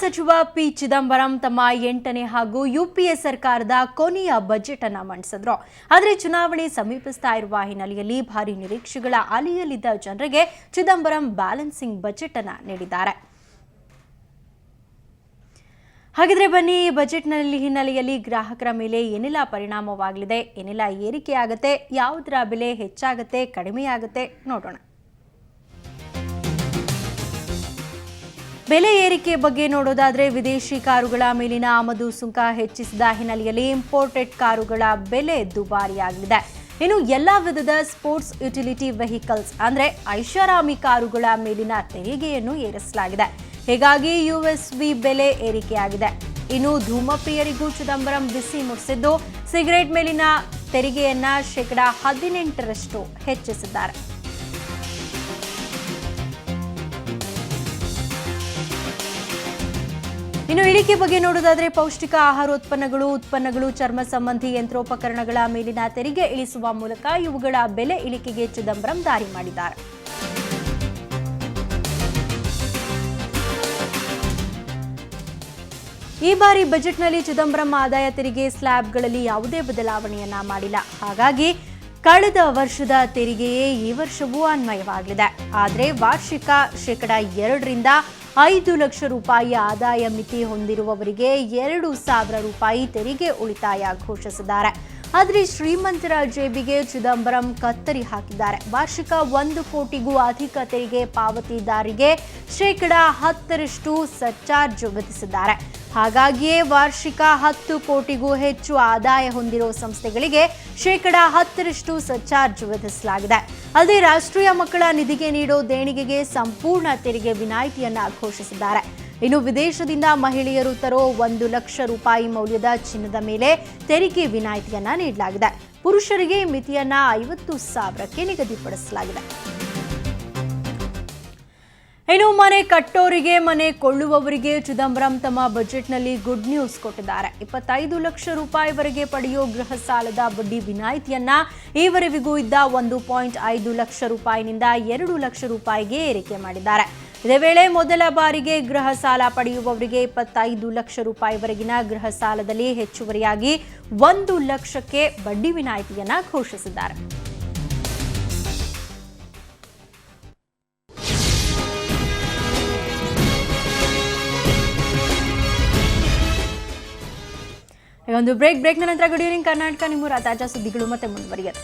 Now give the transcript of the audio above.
ಸಚಿವ ಪಿ ಚಿದಂಬರಂ ತಮ್ಮ 8ನೇ ಹಾಗೂ ಯುಪಿಎ ಸರ್ಕಾರದ ಕೊನೆಯ ಬಜೆಟ್ ಅನ್ನು ಮಂಡಿಸಿದ್ರು. ಆದರೆ ಚುನಾವಣೆ ಸಮೀಪಿಸ್ತಾ ಇರುವ ಹಿನ್ನೆಲೆಯಲ್ಲಿ ಭಾರಿ ನಿರೀಕ್ಷೆಗಳ ಅಲೆಯಲ್ಲಿದ್ದ ಜನರಿಗೆ ಚಿದಂಬರಂ ಬ್ಯಾಲೆನ್ಸಿಂಗ್ ಬಜೆಟ್ ಅನ್ನು ನೀಡಿದ್ದಾರೆ. ಹಾಗಿದ್ರೆ ಬನ್ನಿ, ಬಜೆಟ್ನಲ್ಲಿ ಹಿನ್ನೆಲೆಯಲ್ಲಿ ಗ್ರಾಹಕರ ಮೇಲೆ ಏನೆಲ್ಲ ಪರಿಣಾಮವಾಗಲಿದೆ, ಏನೆಲ್ಲ ಏರಿಕೆ ಆಗುತ್ತೆ, ಯಾವುದರ ಬೆಲೆ ಹೆಚ್ಚಾಗುತ್ತೆ ಕಡಿಮೆಯಾಗುತ್ತೆ ನೋಡೋಣ. ಬೆಲೆ ಏರಿಕೆ ಬಗ್ಗೆ ನೋಡೋದಾದ್ರೆ ವಿದೇಶಿ ಕಾರುಗಳ ಮೇಲಿನ ಆಮದು ಸುಂಕ ಹೆಚ್ಚಿಸಿದ ಹಿನ್ನೆಲೆಯಲ್ಲಿ ಇಂಪೋರ್ಟೆಡ್ ಕಾರುಗಳ ಬೆಲೆ ದುಬಾರಿಯಾಗಲಿದೆ. ಇನ್ನು ಎಲ್ಲಾ ವಿಧದ ಸ್ಪೋರ್ಟ್ಸ್ ಯುಟಿಲಿಟಿ ವೆಹಿಕಲ್ಸ್ ಅಂದ್ರೆ ಐಷಾರಾಮಿ ಕಾರುಗಳ ಮೇಲಿನ ತೆರಿಗೆಯನ್ನು ಏರಿಸಲಾಗಿದೆ. ಹೀಗಾಗಿ ಯುಎಸ್ವಿ ಬೆಲೆ ಏರಿಕೆಯಾಗಿದೆ. ಇನ್ನು ಧೂಮಪ್ರಿಯರಿಗೂ ಚಿದಂಬರಂ ಬಿಸಿ ಮುಟ್ಟಿಸಿದ್ದು ಸಿಗರೆಟ್ ಮೇಲಿನ ತೆರಿಗೆಯನ್ನ 18% ಹೆಚ್ಚಿಸಿದ್ದಾರೆ. ಇನ್ನು ಇಳಿಕೆ ಬಗ್ಗೆ ನೋಡೋದಾದ್ರೆ ಪೌಷ್ಟಿಕ ಆಹಾರೋತ್ಪನ್ನಗಳು, ಚರ್ಮ ಸಂಬಂಧಿ ಯಂತ್ರೋಪಕರಣಗಳ ಮೇಲಿನ ತೆರಿಗೆ ಇಳಿಸುವ ಮೂಲಕ ಇವುಗಳ ಬೆಲೆ ಇಳಿಕೆಗೆ ಚಿದಂಬರಂ ದಾರಿ ಮಾಡಿದ್ದಾರೆ. ಈ ಬಾರಿ ಬಜೆಟ್ನಲ್ಲಿ ಚಿದಂಬರಂ ಆದಾಯ ತೆರಿಗೆ ಸ್ಲ್ಯಾಬ್ಗಳಲ್ಲಿ ಯಾವುದೇ ಬದಲಾವಣೆಯನ್ನ ಮಾಡಿಲ್ಲ. ಹಾಗಾಗಿ ಕಳೆದ ವರ್ಷದ ತೆರಿಗೆಯೇ ಈ ವರ್ಷವೂ ಅನ್ವಯವಾಗಲಿದೆ. ಆದರೆ ವಾರ್ಷಿಕ 2% 5 ಲಕ್ಷ ರೂಪಾಯಿ ಆದಾಯ ಮಿತಿ ಹೊಂದಿರುವವರಿಗೆ 2,000 ರೂಪಾಯಿ ತೆರಿಗೆ ಉಳಿತಾಯ ಘೋಷಿಸಿದ್ದಾರೆ. ಆದರೆ ಶ್ರೀಮಂತರ ಜೇಬಿಗೆ ಚಿದಂಬರಂ ಕತ್ತರಿ ಹಾಕಿದ್ದಾರೆ. ವಾರ್ಷಿಕ 1 ಕೋಟಿಗೂ ಅಧಿಕ ತೆರಿಗೆ ಪಾವತಿದಾರರಿಗೆ 10% ಸರ್ಚಾರ್ಜ್ ವಿಧಿಸಿದ್ದಾರೆ. ಹಾಗಾಗಿಯೇ ವಾರ್ಷಿಕ 10 ಕೋಟಿಗೂ ಹೆಚ್ಚು ಆದಾಯ ಹೊಂದಿರುವ ಸಂಸ್ಥೆಗಳಿಗೆ 10% ಸರ್ಚಾರ್ಜ್ ವಿಧಿಸಲಾಗಿದೆ. ಅಲ್ಲದೆ ರಾಷ್ಟ್ರೀಯ ಮಕ್ಕಳ ನಿಧಿಗೆ ನೀಡೋ ದೇಣಿಗೆಗೆ ಸಂಪೂರ್ಣ ತೆರಿಗೆ ವಿನಾಯಿತಿಯನ್ನ ಘೋಷಿಸಿದ್ದಾರೆ. ಇನ್ನು ವಿದೇಶದಿಂದ ಮಹಿಳೆಯರು ತರೋ 1 ಲಕ್ಷ ರೂಪಾಯಿ ಮೌಲ್ಯದ ಚಿನ್ನದ ಮೇಲೆ ತೆರಿಗೆ ವಿನಾಯಿತಿಯನ್ನ ನೀಡಲಾಗಿದೆ. ಪುರುಷರಿಗೆ ಮಿತಿಯನ್ನ 50,000ಕ್ಕೆ ನಿಗದಿಪಡಿಸಲಾಗಿದೆ. ಇನ್ನು ಮನೆ ಕಟ್ಟೋರಿಗೆ, ಮನೆ ಕೊಳ್ಳುವವರಿಗೆ ಚಿದಂಬರಂ ತಮ್ಮ ಬಜೆಟ್ನಲ್ಲಿ ಗುಡ್ ನ್ಯೂಸ್ ಕೊಟ್ಟಿದ್ದಾರೆ. 25 ಲಕ್ಷ ರೂಪಾಯಿವರೆಗೆ ಪಡೆಯೋ ಗೃಹ ಸಾಲದ ಬಡ್ಡಿ ವಿನಾಯಿತಿಯನ್ನ ಈವರೆವಿಗೂ ಇದ್ದ 1.5 ಲಕ್ಷ ರೂಪಾಯಿನಿಂದ 2 ಲಕ್ಷ ರೂಪಾಯಿಗೆ ಏರಿಕೆ ಮಾಡಿದ್ದಾರೆ. ಇದೇ ವೇಳೆ ಮೊದಲ ಬಾರಿಗೆ ಗೃಹ ಸಾಲ ಪಡೆಯುವವರಿಗೆ 25 ಲಕ್ಷ ರೂಪಾಯಿವರೆಗಿನ ಗೃಹ ಸಾಲದಲ್ಲಿ ಹೆಚ್ಚುವರಿಯಾಗಿ 1 ಲಕ್ಷಕ್ಕೆ ಬಡ್ಡಿ ವಿನಾಯಿತಿಯನ್ನ ಘೋಷಿಸಿದ್ದಾರೆ. ಒಂದು ಬ್ರೇಕ್ನ ನಂತರ ಗುಡ್ ಈವ್ನಿಂಗ್ ಕರ್ನಾಟಕ, ನಿಮ್ಮ ತಾಜಾ ಸುದ್ದಿಗಳು ಮತ್ತೆ ಮುಂದುವರಿಯುತ್ತೆ.